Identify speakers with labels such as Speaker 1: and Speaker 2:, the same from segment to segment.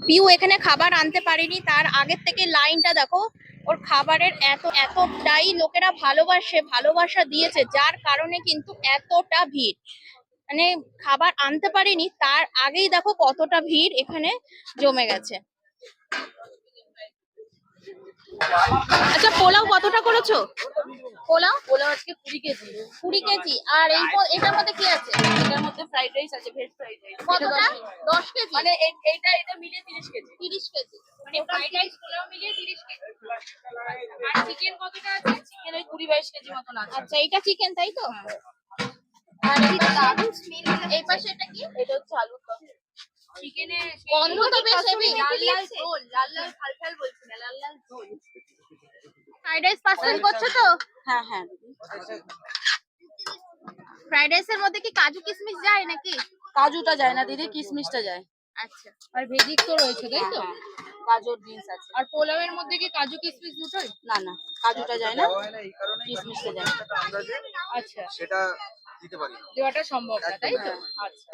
Speaker 1: পিউ এখানে খাবার আনতে পারেনি, তার আগের থেকে লাইনটা দেখো। ওর খাবারের এতটাই লোকেরা ভালোবাসা দিয়েছে, যার কারণে কিন্তু এতটা ভিড়। মানে খাবার আনতে পারেনি তার আগেই দেখো কতটা ভিড় এখানে জমে গেছে। আচ্ছা, পোলাও কতটা করেছো? পোলাও
Speaker 2: আজকে 20 কেজি।
Speaker 1: 20 কেজি। আর এটার মধ্যে কি আছে?
Speaker 2: এটার মধ্যে ফ্রাইড রাইস আছে, ভেজ ফ্রাইড রাইস।
Speaker 1: কতটা? 10 কেজি।
Speaker 2: মানে এটা মিলিয়ে 30 কেজি।
Speaker 1: 30 কেজি, মানে ফ্রাইড রাইস পোলাও মিলিয়ে 30 কেজি।
Speaker 2: আর চিকেন কতটা আছে? চিকেন ওই 20-22 কেজি মতন আছে।
Speaker 1: আচ্ছা, এটা চিকেন তাই তো? আর এই পাশে এটা কি?
Speaker 2: এটা হচ্ছে আলুর দম। চিকেনে
Speaker 1: গন্ধ তো বেশ হেভি।
Speaker 2: লাল ফাল ফাল বলছি না, লাল ঝোল।
Speaker 1: ফ্রাইড রাইস পার্সেল করছো তো?
Speaker 2: হ্যাঁ হ্যাঁ।
Speaker 1: ফ্রাইড রাইসের মধ্যে কি কাজু কিশমিশ যায় নাকি?
Speaker 2: কাজুটা যায় না দিদি, কিশমিশটা যায়।
Speaker 1: আচ্ছা, আর ভেজিক তো রয়েছে তাই তো?
Speaker 2: গাজর বিনস আছে।
Speaker 1: আর পোলাওয়ের মধ্যে কি কাজু কিশমিশ দুটোই?
Speaker 2: না না, কাজুটা যায় না, কিশমিশটা যায়।
Speaker 1: আচ্ছা,
Speaker 3: সেটা দিতে পারি
Speaker 1: দেওয়াটা সম্ভব না তাই তো? আচ্ছা,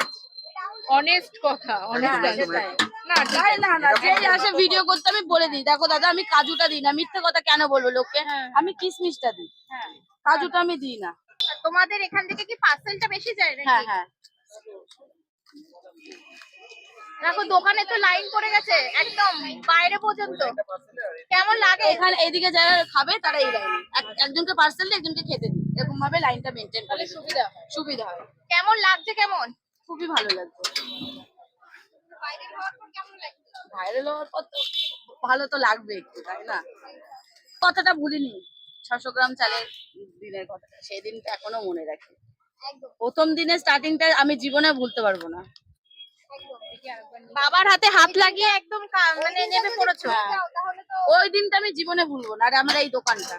Speaker 1: অনেস্ট কথা, অনেস্ট
Speaker 2: সেটাই।
Speaker 1: না
Speaker 2: না যে আসে ভিডিও করতে আমি বলে দিই, দেখো দাদা আমি কাজুটা দিই না, মিথ্যে কথা কেন বলবো লোককে, আমি কিশমিশটা দিই, কাজুটা আমি দিই না।
Speaker 1: তোমাদের এখান থেকে কি পার্সেলটা বেশি যায় নাকি?
Speaker 2: হ্যাঁ হ্যাঁ।
Speaker 1: দেখো দোকানে তো লাইন পড়ে গেছে একদম বাইরে পর্যন্ত। কেমন লাগে?
Speaker 2: এখানে এইদিকে যারা খাবে তারা এই লাইনে, একজনকে পার্সেল দিয়ে একজনকে খেতে দিই, এরকম ভাবে লাইনটা মেনটেন করে। সুবিধা হয়।
Speaker 1: কেমন লাগছে? কেমন?
Speaker 2: খুবই ভালো লাগছে। ভাইরাল হওয়ার পর তো ভালো তো লাগবে একটু, তাই না? কথাটা ভুলিনি, 600 গ্রাম চালের দিনের কথাটা, সেই দিনটা এখনো মনে রাখি। প্রথম দিনের স্টার্টিংটা আমি জীবনে ভুলতে পারবো না।
Speaker 1: বাবার হাতে হাত লাগিয়ে একদম মানে নেমে পড়েছো।
Speaker 2: ওই দিনটা আমি জীবনে ভুলবো না। আর আমরা এই দোকানটা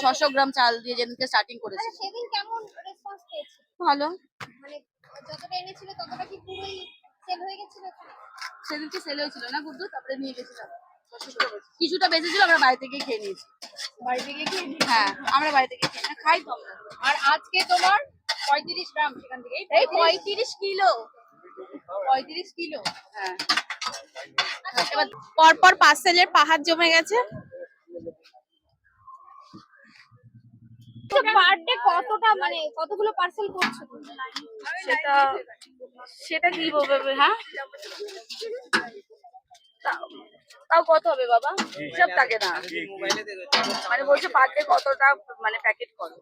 Speaker 2: 600 গ্রাম চাল দিয়ে যেদিনকে স্টার্টিং করেছি।
Speaker 1: সেদিন কেমন রেসপন্স পেয়েছো?
Speaker 2: ভালো।
Speaker 1: মানে যতটা এনেছিলে ততটা কি পুরোই সেল হয়ে গেছিল?
Speaker 2: সেদিনকে সেল হয়েছিল না গুড্ডু, তারপরে নিয়ে গেছিলাম। কিছুটা বেঁচেছিল, আমরা বাড়ি থেকে খেয়ে নিয়েছি।
Speaker 1: বাড়ি থেকে কি?
Speaker 2: হ্যাঁ, আমরা বাড়ি থেকে খেয়ে না খাই তো আমরা।
Speaker 1: আর আজকে তোমার 35 গ্রাম সেখান থেকে? এই 35 কিলো। 35 কিলো।
Speaker 2: হ্যাঁ।
Speaker 1: এবার পরপর পার্সেলের পাহাড় জমে গেছে। পার ডে কতটা, মানে কতগুলো পার্সেল করছো?
Speaker 2: সেটা কি বলবে? হ্যাঁ, তাও কত হবে বাবা? হিসাব থাকে না, মানে বলছে পার ডে কতটা মানে প্যাকেট করো,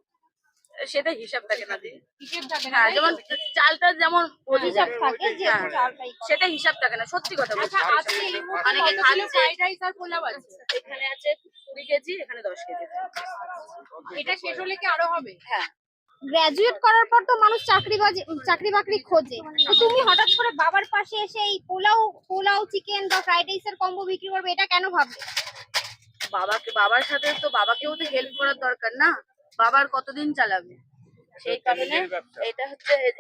Speaker 2: সেটা হিসাব থাকে না দিদি।
Speaker 1: হিসেব থাকে না?
Speaker 2: হ্যাঁ, যেমন চালটা যেমন
Speaker 1: হিসাব থাকে যে
Speaker 2: হ্যাঁ,
Speaker 1: চালটাই।
Speaker 2: সেটা হিসাব থাকে না, সত্যি কথা বলছি।
Speaker 1: আচ্ছা, আজকে এই মুহূর্তে
Speaker 2: অনেকে
Speaker 1: কত কিলো
Speaker 2: খাচ্ছে।
Speaker 1: ফ্রাইড রাইস আর পোলাও আছে?
Speaker 2: এখানে আছে 20 কেজি, এখানে 10 কেজি।
Speaker 1: এটা শেষ হলে কি আরো হবে?
Speaker 2: হ্যাঁ।
Speaker 1: গ্রাজুয়েট করার পর তো মানুষ চাকরি বাকরি খোঁজে, তো তুমি হঠাৎ করে বাবার পাশে এসে এই পোলাও চিকেন বা ফ্রাইড রাইসের কম্বো বিক্রি করবে, এটা কেন ভাবলে?
Speaker 2: বাবার সাথে তো বাবাকেও তো হেল্প করার দরকার না, বাবার কতদিন চালাবে, সেই কারণে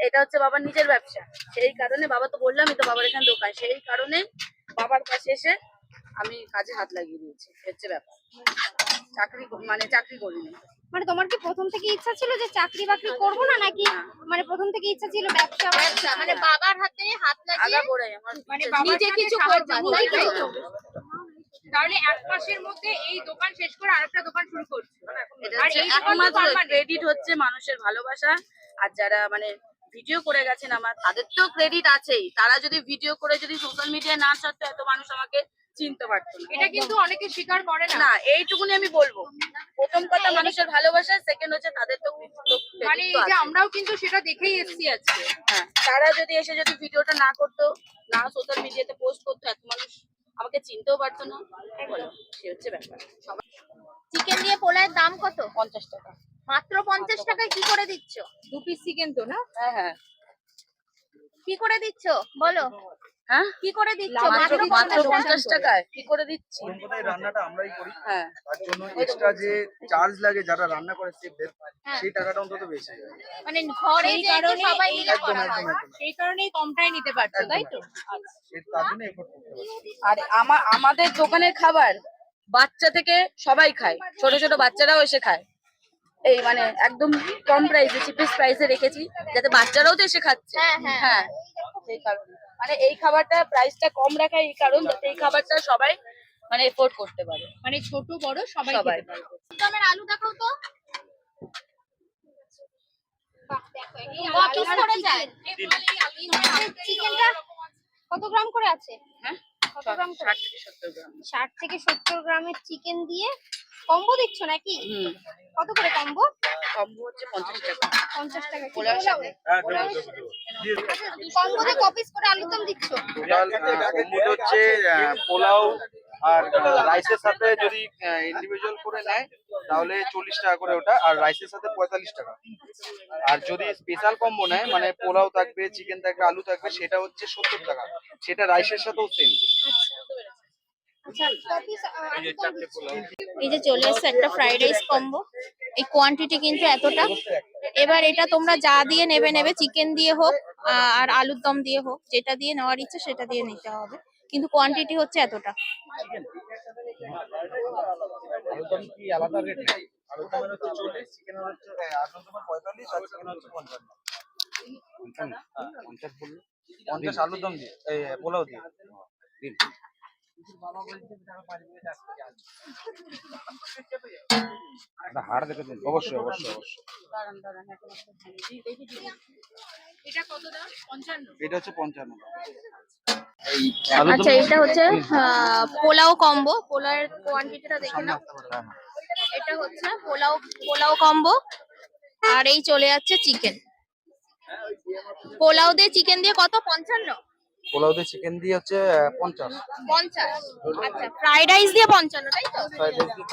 Speaker 2: এটা হচ্ছে বাবার নিজের ব্যবসা। সেই কারণে বাবা তো বললামই তো, বাবার এখানে দোকান, সেই কারণে বাবার পাশে এসে আমি কাজে হাত লাগিয়ে দিয়েছি, হচ্ছে ব্যাপার। চাকরি করিনি।
Speaker 1: মানে তোমার কি প্রথম থেকে ইচ্ছা ছিল যে চাকরি বাকরি করবো না, নাকি মানে প্রথম থেকে ইচ্ছা ছিল ব্যবসা? মানে বাবার হাতে হাত লাগিয়ে
Speaker 2: মানে
Speaker 1: নিজে কিছু করবা, তাই তো?
Speaker 4: তাহলে 1 মাসের মধ্যে এই দোকান শেষ করে আরেকটা দোকান শুরু করছি।
Speaker 2: আর একমাত্র ক্রেডিট হচ্ছে মানুষের ভালোবাসা। আর যারা মানে ভিডিও করে গেছেন আমার, তাদের তো ক্রেডিট আছেই। তারা যদি ভিডিও করে যদি সোশ্যাল মিডিয়ায় না ছাড়তো, এত মানুষ আমাকে চিনতে পারতো না।
Speaker 4: এটা কিন্তু অনেকে স্বীকার করে না।
Speaker 2: না, এইটুকুনি আমি বলবো। প্রথম কথা মানুষের ভালোবাসা, সেকেন্ড হচ্ছে তাদের তো
Speaker 4: মানে এই যে আমরাও কিন্তু সেটা দেখেই এসেছি আজকে।
Speaker 2: হ্যাঁ, তারা যদি এসে যদি ভিডিওটা না করতো, না সোশ্যাল মিডিয়াতে পোস্ট করতো, এত মানুষ আমাকে চিনতেও পারতো না। বলো, সে হচ্ছে ব্যাপার।
Speaker 1: চিকেন দিয়ে পোলাওয়ের দাম কত?
Speaker 2: 50 টাকা।
Speaker 1: মাত্র 50 টাকায় কি করে দিচ্ছ?
Speaker 4: 2 পিস চিকেন তো না?
Speaker 2: হ্যাঁ হ্যাঁ।
Speaker 1: কি করে দিচ্ছ বলো?
Speaker 2: হ্যাঁ,
Speaker 1: কি করে দিচ্ছ?
Speaker 2: মাত্র 50 টাকায় কি করে দিচ্ছি?
Speaker 3: কোথায় রান্নাটা আমরাই করি,
Speaker 2: হ্যাঁ,
Speaker 3: তার জন্য এক্সট্রা যে চার্জ লাগে যারা রান্না করে সেফদের, সেই টাকাটা অন্তত বেশি যায়।
Speaker 1: মানে ঘরে যে সবাই মিলে
Speaker 3: একদম
Speaker 1: করা
Speaker 3: একদম
Speaker 1: হয়।
Speaker 3: একদম
Speaker 4: সেই কারণেই কমটাই নিতে পারছো, তাই তো?
Speaker 3: তার জন্য এফোর্ট করতে হবে।
Speaker 2: আর আমাদের দোকানের খাবার বাচ্চা থেকে সবাই খায়, ছোট ছোট বাচ্চারাও এসে খায়। এই মানে একদম কম প্রাইসে চিপেস্ট প্রাইসে রেখেছি, যাতে বাচ্চারাও তো এসে খাচ্ছে।
Speaker 1: হ্যাঁ, হ্যাঁ।
Speaker 2: হ্যাঁ, সেই কারণে মানে এই খাবারটা প্রাইসটা কম রাখা এই কারণ, যাতে এই খাবারটা সবাই মানে এফোর্ড করতে পারে।
Speaker 4: মানে ছোট বড় সবাই
Speaker 2: সবাই।
Speaker 4: খেতে পারবে।
Speaker 1: দামের আলু দেখাও তো।
Speaker 4: বাহ, দেখো, এই
Speaker 1: ক পিস
Speaker 4: আলু
Speaker 1: করে যায়?
Speaker 4: এই মাল, এই আলু
Speaker 1: চিকেনটা কত গ্রাম করে আছে?
Speaker 2: হ্যাঁ,
Speaker 1: কত গ্রাম করে?
Speaker 2: 60 থেকে 70 গ্রাম।
Speaker 1: 60 থেকে 70 গ্রামের চিকেন দিয়ে কম্বো দিচ্ছ নাকি? কত করে কম্বো?
Speaker 2: কম্বো হচ্ছে 50 টাকা
Speaker 1: 50 টাকা কি
Speaker 2: পোলাওর সাথে।
Speaker 1: কম্বোতে ক পিস করে আলুর দম দিচ্ছ?
Speaker 3: টোটাল কম্বোটা হচ্ছে পোলাও আর রাইসের সাথে যদি ইন্ডিভিজুয়াল করে নেয় তাহলে 40 টাকা করে ওটা, আর রাইসের সাথে 45 টাকা। আর যদি স্পেশাল কম্বো নেয় মানে পোলাও থাকবে, চিকেন থাকবে, আলু থাকবে, সেটা হচ্ছে 70 টাকা। সেটা রাইসের সাথেও সেম।
Speaker 1: আচ্ছা, ক পিস আলুর দম দিচ্ছ? এই যে চলে এসছে একটা ফ্রাইড রাইস কম্বো। এই কোয়ান্টিটি কিন্তু এতটা। এবার এটা তোমরা যা দিয়ে নেবে, চিকেন দিয়ে হোক আর আলুর দম দিয়ে হোক, যেটা দিয়ে নেওয়ার ইচ্ছে সেটা দিয়ে নিতে হবে, কিন্তু কোয়ান্টিটি হচ্ছে এতটা।
Speaker 3: আলুদম কি আলাদা রেট? আলুদমের হচ্ছে 40, চিকেনের হচ্ছে আলুদমের 45 আর চিকেন হচ্ছে 55। 50 বললো 50 আলুদম দিয়ে এই পোলাও দিয়ে দিন। হাড় দেখে দিন। অবশ্যই অবশ্যই অবশ্যই।
Speaker 4: এটা কত দাম? 55।
Speaker 3: এটা হচ্ছে 55।
Speaker 1: আচ্ছা, এটা হচ্ছে পোলাও কম্বো। পোলাওয়ের কোয়ান্টিটিটা দেখে নাও। এটা হচ্ছে পোলাও কম্বো, আর এই চলে যাচ্ছে চিকেন। পোলাও দিয়ে চিকেন দিয়ে কত? 55?
Speaker 3: পোলাও দিয়ে চিকেন দিয়ে হচ্ছে 50।
Speaker 1: 50। আচ্ছা, ফ্রাইড রাইস দিয়ে 55, তাই তো?
Speaker 3: ফ্রাইড রাইস দিয়ে